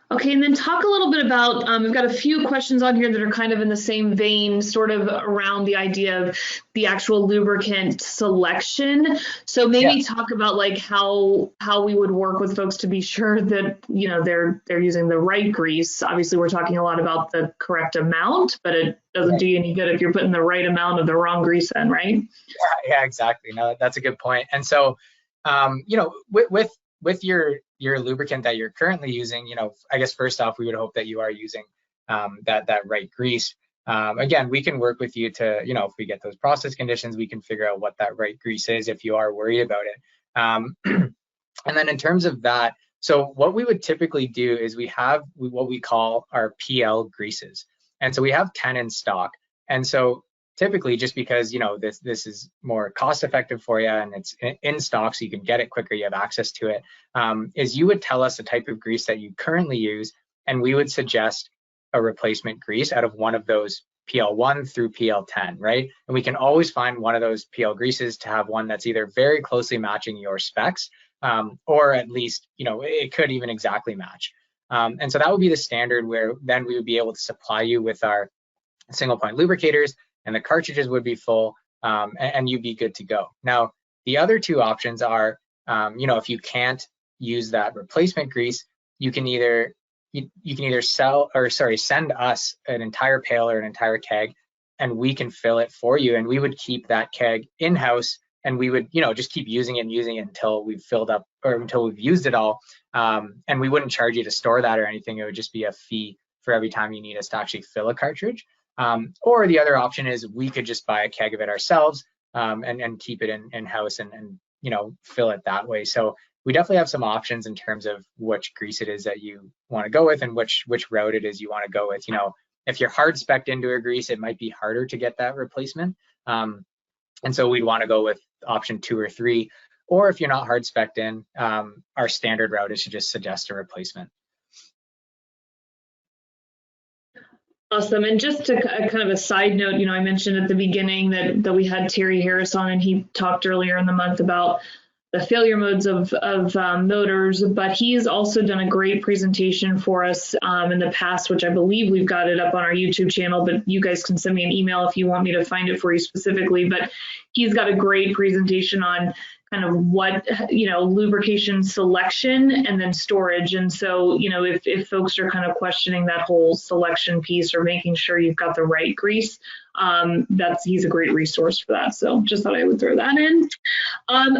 Okay, and then talk a little bit about, we've got a few questions on here that are kind of in the same vein, sort of around the idea of the actual lubricant selection. So maybe talk about like how we would work with folks to be sure that, you know, they're using the right grease. Obviously, we're talking a lot about the correct amount, but it doesn't do you any good if you're putting the right amount of the wrong grease in, right? Yeah, exactly. No, that's a good point. And so, you know, with your lubricant that you're currently using, you know, I guess first off, we would hope that you are using that right grease. Again, we can work with you to, you know, if we get those process conditions, we can figure out what that right grease is if you are worried about it. And then in terms of that, so what we would typically do is we have what we call our PL greases. And so we have 10 in stock. And so typically, just because, you know, this is more cost effective for you and it's in stock so you can get it quicker, you have access to it, is you would tell us the type of grease that you currently use, and we would suggest a replacement grease out of one of those PL1 through PL10, right? And we can always find one of those PL greases to have one that's either very closely matching your specs, or at least, you know, it could even exactly match. And so that would be the standard, where then we would be able to supply you with our single point lubricators, and the cartridges would be full, and you'd be good to go. Now, the other two options are, you know, if you can't use that replacement grease, you can either send us an entire pail or an entire keg, and we can fill it for you, and we would keep that keg in-house, and we would, you know, just keep using it until we've filled up, or until we've used it all, and we wouldn't charge you to store that or anything. It would just be a fee for every time you need us to actually fill a cartridge. Or the other option is we could just buy a keg of it ourselves, and keep it in-house and you know, fill it that way. So we definitely have some options in terms of which grease it is that you want to go with, and which route it is you want to go with. You know, if you're hard spec'd into a grease, it might be harder to get that replacement. And so we'd want to go with option 2 or 3. Or if you're not hard spec'd in, our standard route is to just suggest a replacement. Awesome. And just to kind of a side note, you know, I mentioned at the beginning that we had Terry Harris on, and he talked earlier in the month about the failure modes of motors, but he's also done a great presentation for us in the past, which I believe we've got it up on our YouTube channel, but you guys can send me an email if you want me to find it for you specifically. But he's got a great presentation on kind of what, you know, lubrication selection and then storage. And so, you know, if folks are kind of questioning that whole selection piece or making sure you've got the right grease, he's a great resource for that. So just thought I would throw that in.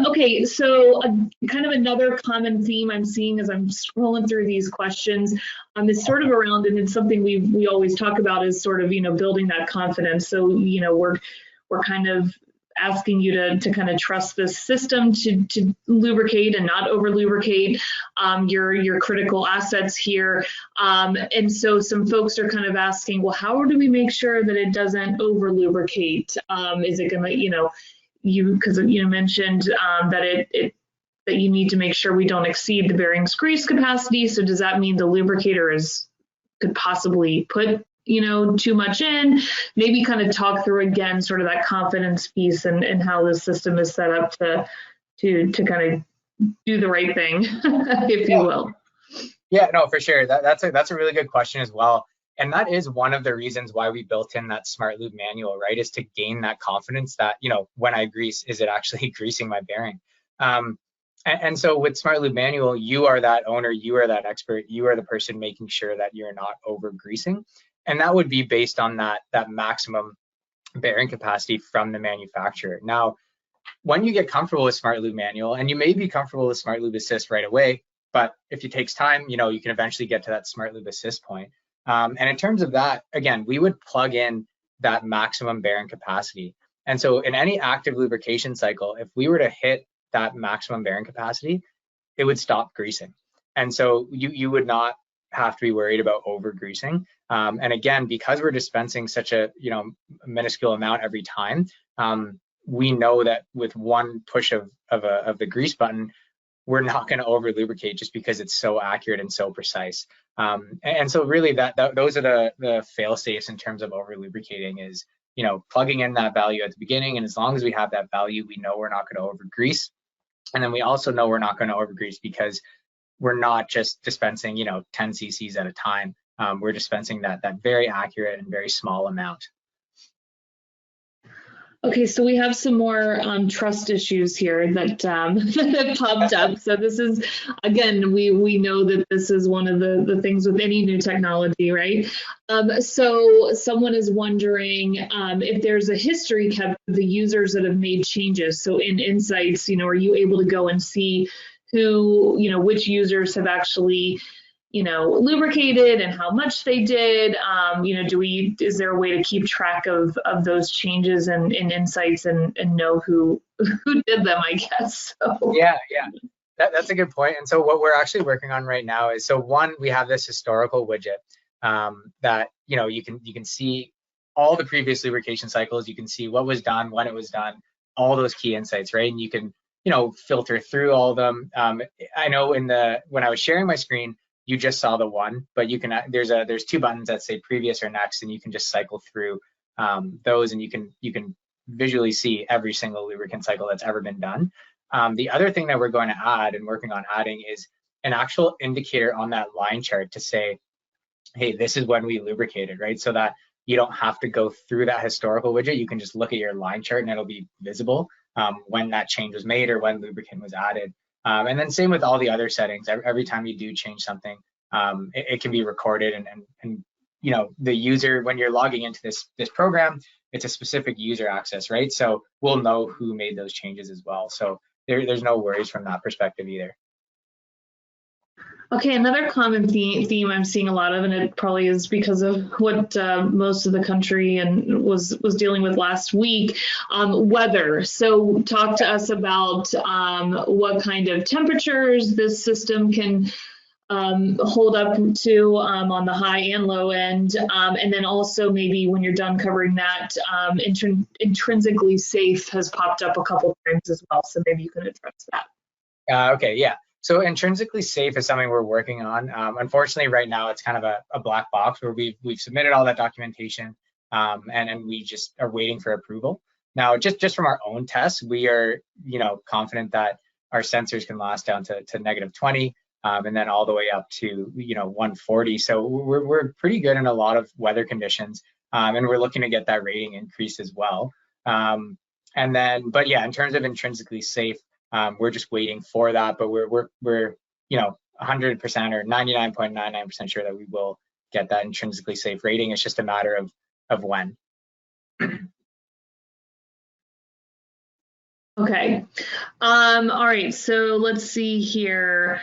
Okay, so kind of another common theme I'm seeing as I'm scrolling through these questions is sort of around, and it's something we always talk about, is sort of, you know, building that confidence. So, you know, we're kind of asking you to kind of trust this system to lubricate and not over lubricate your critical assets here. And so some folks are kind of asking, well, how do we make sure that it doesn't over lubricate? Is it going to, you know, because you mentioned that that you need to make sure we don't exceed the bearing's grease capacity. So does that mean the lubricator could possibly put, you know, too much in? Maybe kind of talk through again sort of that confidence piece and how the system is set up to kind of do the right thing, if you will. Yeah, no, for sure. That's a really good question as well. And that is one of the reasons why we built in that SmartLube manual, right? Is to gain that confidence that, you know, when I grease, is it actually greasing my bearing? And so with SmartLube manual, you are that owner, you are that expert, you are the person making sure that you're not over greasing. And that would be based on that maximum bearing capacity from the manufacturer. Now, when you get comfortable with SmartLube manual, and you may be comfortable with SmartLube Assist right away, but if it takes time, you know, you can eventually get to that SmartLube Assist point. And in terms of that, again, we would plug in that maximum bearing capacity. And so in any active lubrication cycle, if we were to hit that maximum bearing capacity, it would stop greasing. And so you would not have to be worried about over greasing. And again, because we're dispensing such a, you know, minuscule amount every time, we know that with one push of the grease button, we're not going to over lubricate just because it's so accurate and so precise. And so really those are the fail safes in terms of over lubricating, is, you know, plugging in that value at the beginning. And as long as we have that value, we know we're not going to over grease. And then we also know we're not going to over grease because we're not just dispensing, you know, 10 cc's at a time. We're dispensing that very accurate and very small amount. Okay, so we have some more trust issues here that that popped up. So this is, again, we know that this is one of the things with any new technology, right? So someone is wondering if there's a history kept of the users that have made changes. So in Insights, you know, are you able to go and see who, you know, which users have actually, you know, lubricated and how much they did? You know, is there a way to keep track of those changes in Insights and know who did them, I guess? So. Yeah. That's a good point. And so what we're actually working on right now is, so one, we have this historical widget that, you know, you can see all the previous lubrication cycles. You can see what was done, when it was done, all those key insights, right? And you can, you know, filter through all of them. I know when I was sharing my screen, you just saw the one, but you can, there's two buttons that say previous or next, and you can just cycle through those, and you can visually see every single lubricant cycle that's ever been done. The other thing that we're going to add and working on adding is an actual indicator on that line chart to say, hey, this is when we lubricated, right? So that you don't have to go through that historical widget. You can just look at your line chart and it'll be visible when that change was made or when lubricant was added. And then same with all the other settings. Every time you do change something, it can be recorded, and you know, the user, when you're logging into this program, it's a specific user access, right? So we'll know who made those changes as well. So there's no worries from that perspective either. Okay, another common theme I'm seeing a lot of, and it probably is because of what most of the country and was dealing with last week, weather. So talk to us about what kind of temperatures this system can hold up to on the high and low end, and then also maybe when you're done covering that, intrinsically safe has popped up a couple times as well. So maybe you can address that. Okay, yeah. So intrinsically safe is something we're working on. Unfortunately, right now it's kind of a black box where we've submitted all that documentation, and we just are waiting for approval. Now, just from our own tests, we are, you know, confident that our sensors can last down to -20, and then all the way up to, you know, 140. So we're pretty good in a lot of weather conditions, and we're looking to get that rating increased as well. And then, but yeah, in terms of intrinsically safe, we're just waiting for that, but we're you know, 100% or 99.99% sure that we will get that intrinsically safe rating. It's just a matter of when. Okay. All right. So let's see here.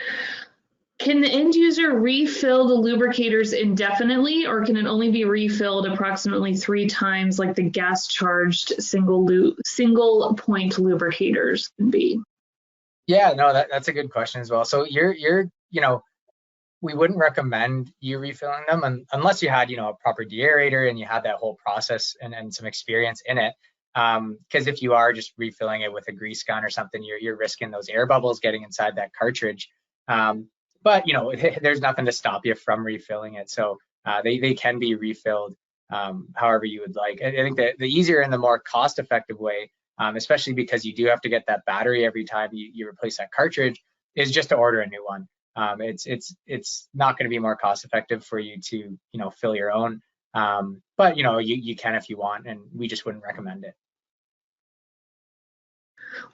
Can the end user refill the lubricators indefinitely, or can it only be refilled approximately 3 times like the gas charged single point lubricators can be? Yeah, no, that's a good question as well. So you're you know, we wouldn't recommend you refilling them unless you had, you know, a proper deaerator and you had that whole process and some experience in it. Because if you are just refilling it with a grease gun or something, you're risking those air bubbles getting inside that cartridge. But you know, there's nothing to stop you from refilling it. So they can be refilled however you would like. I think that the easier and the more cost-effective way, especially because you do have to get that battery every time you replace that cartridge, is just to order a new one. It's not going to be more cost effective for you to fill your own, but you can if you want, and we just wouldn't recommend it.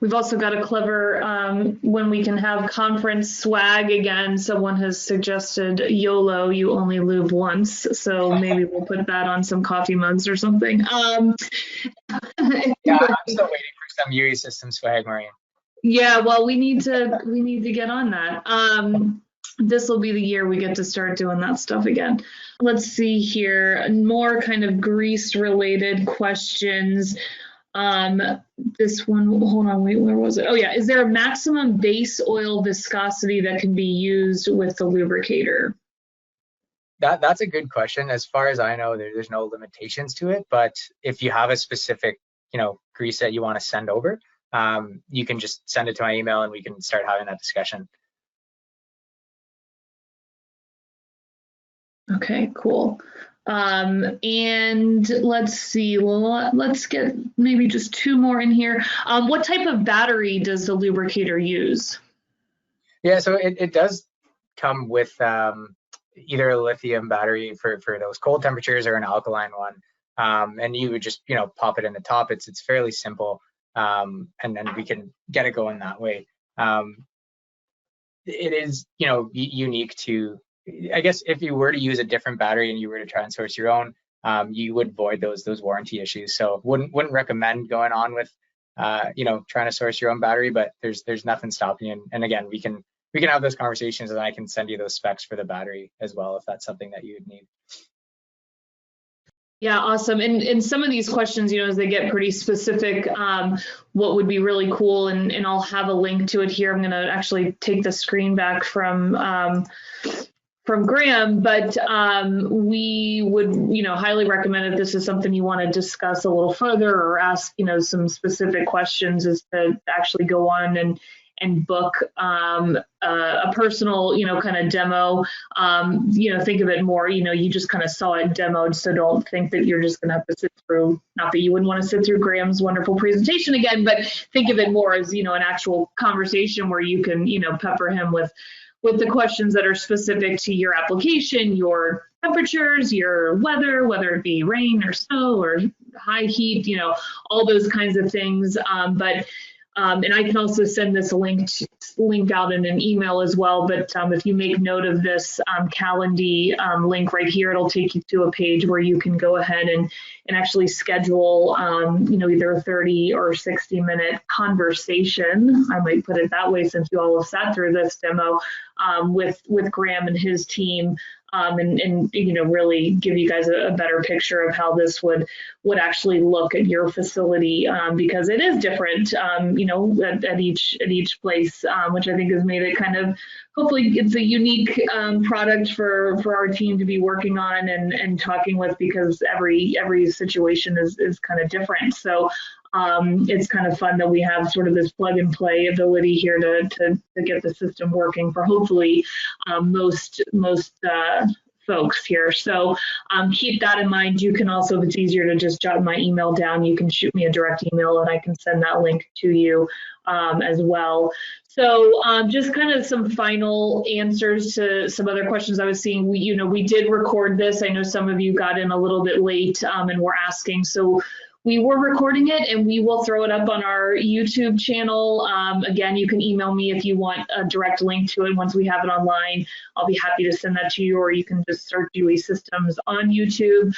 We've also got a clever, when we can have conference swag again, someone has suggested YOLO, you only lube once. So maybe we'll put that on some coffee mugs or something. Yeah, I'm still waiting for some UE system swag, Maureen. Yeah, well, we need to get on that. This will be the year we get to start doing that stuff again. Let's see here, more kind of grease related questions. This one, hold on, wait, where was it? Oh yeah, is there a maximum base oil viscosity that can be used with the lubricator? That's a good question. As far as I know, there's no limitations to it, but if you have a specific, grease that you want to send over, you can just send it to my email and we can start having that discussion. Okay, cool. And let's see, let's get maybe just two more in here. What type of battery does the lubricator use? Yeah, so it does come with either a lithium battery for those cold temperatures or an alkaline one. And you would just, pop it in the top. It's fairly simple. And then we can get it going that way. It is, unique to, I guess if you were to use a different battery and you were to try and source your own, you would void those warranty issues. So wouldn't recommend going on with, trying to source your own battery, but there's nothing stopping you. And again, we can have those conversations and I can send you those specs for the battery as well, if that's something that you would need. Yeah, awesome. And some of these questions, as they get pretty specific, what would be really cool, and I'll have a link to it here. I'm going to actually take the screen back from Graham, but we would, highly recommend if this is something you want to discuss a little further or ask, some specific questions, is to actually go on and book a personal, kind of demo. Think of it more, you just kind of saw it demoed, so don't think that you're just going to have to sit through, not that you wouldn't want to sit through Graham's wonderful presentation again, but think of it more as, an actual conversation where you can, pepper him with the questions that are specific to your application, your temperatures, your weather, whether it be rain or snow or high heat, all those kinds of things. And I can also send this link out in an email as well. But if you make note of this Calendly link right here, it'll take you to a page where you can go ahead and actually schedule, either a 30 or 60-minute conversation. I might put it that way, since you all have sat through this demo with Graham and his team. And really give you guys a better picture of how this would actually look at your facility, because it is different, at each place, which I think has made it kind of, hopefully it's a unique product for our team to be working on and talking with, because every situation is kind of different. So it's kind of fun that we have sort of this plug and play ability here to get the system working for hopefully most folks here. So keep that in mind. You can also, if it's easier to just jot my email down, you can shoot me a direct email and I can send that link to you as well. So just kind of some final answers to some other questions I was seeing. We did record this. I know some of you got in a little bit late and were asking. So we were recording it and we will throw it up on our YouTube channel. Again, you can email me if you want a direct link to it once we have it online. I'll be happy to send that to you, or you can just search UE Systems on YouTube.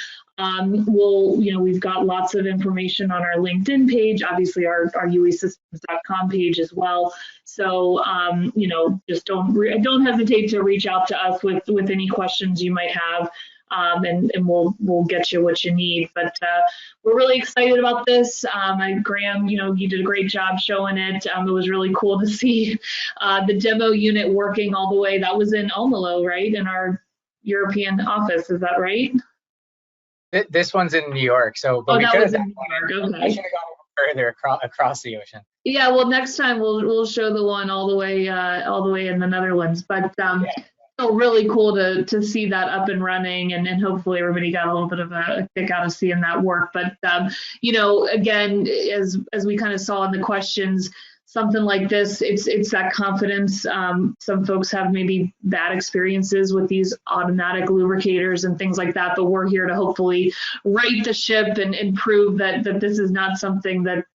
We've got lots of information on our LinkedIn page, obviously our uesystems.com page as well. So, just don't hesitate to reach out to us with any questions you might have. And we'll get you what you need. But we're really excited about this. Graham, you did a great job showing it. It was really cool to see the demo unit working all the way. That was in Almelo, right? In our European office, is that right? This one's in New York. So, but that was in New York. Okay. I should have gone further across the ocean. Yeah, well, next time we'll show the one all the way in the Netherlands. But yeah. So really cool to see that up and running, and hopefully everybody got a little bit of a kick out of seeing that work. But again, as we kind of saw in the questions, something like this, it's that confidence. Some folks have maybe bad experiences with these automatic lubricators and things like that, but we're here to hopefully right the ship and prove that this is not something that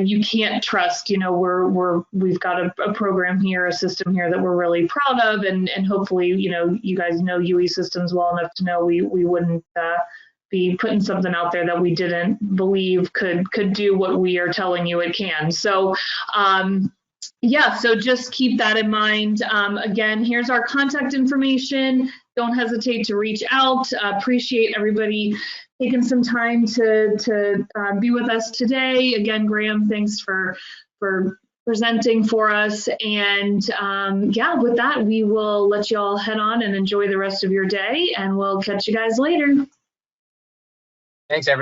you can't trust. You know, we've got a program here, a system here that we're really proud of, and hopefully, you know, you guys know UE systems well enough to know we wouldn't be putting something out there that we didn't believe could do what we are telling you it can. So yeah, so just keep that in mind. Again, here's our contact information. Don't hesitate to reach out. Appreciate everybody taking some time to be with us today. Again, Graham, thanks for presenting for us. And yeah, with that, we will let you all head on and enjoy the rest of your day, and we'll catch you guys later. Thanks, everyone.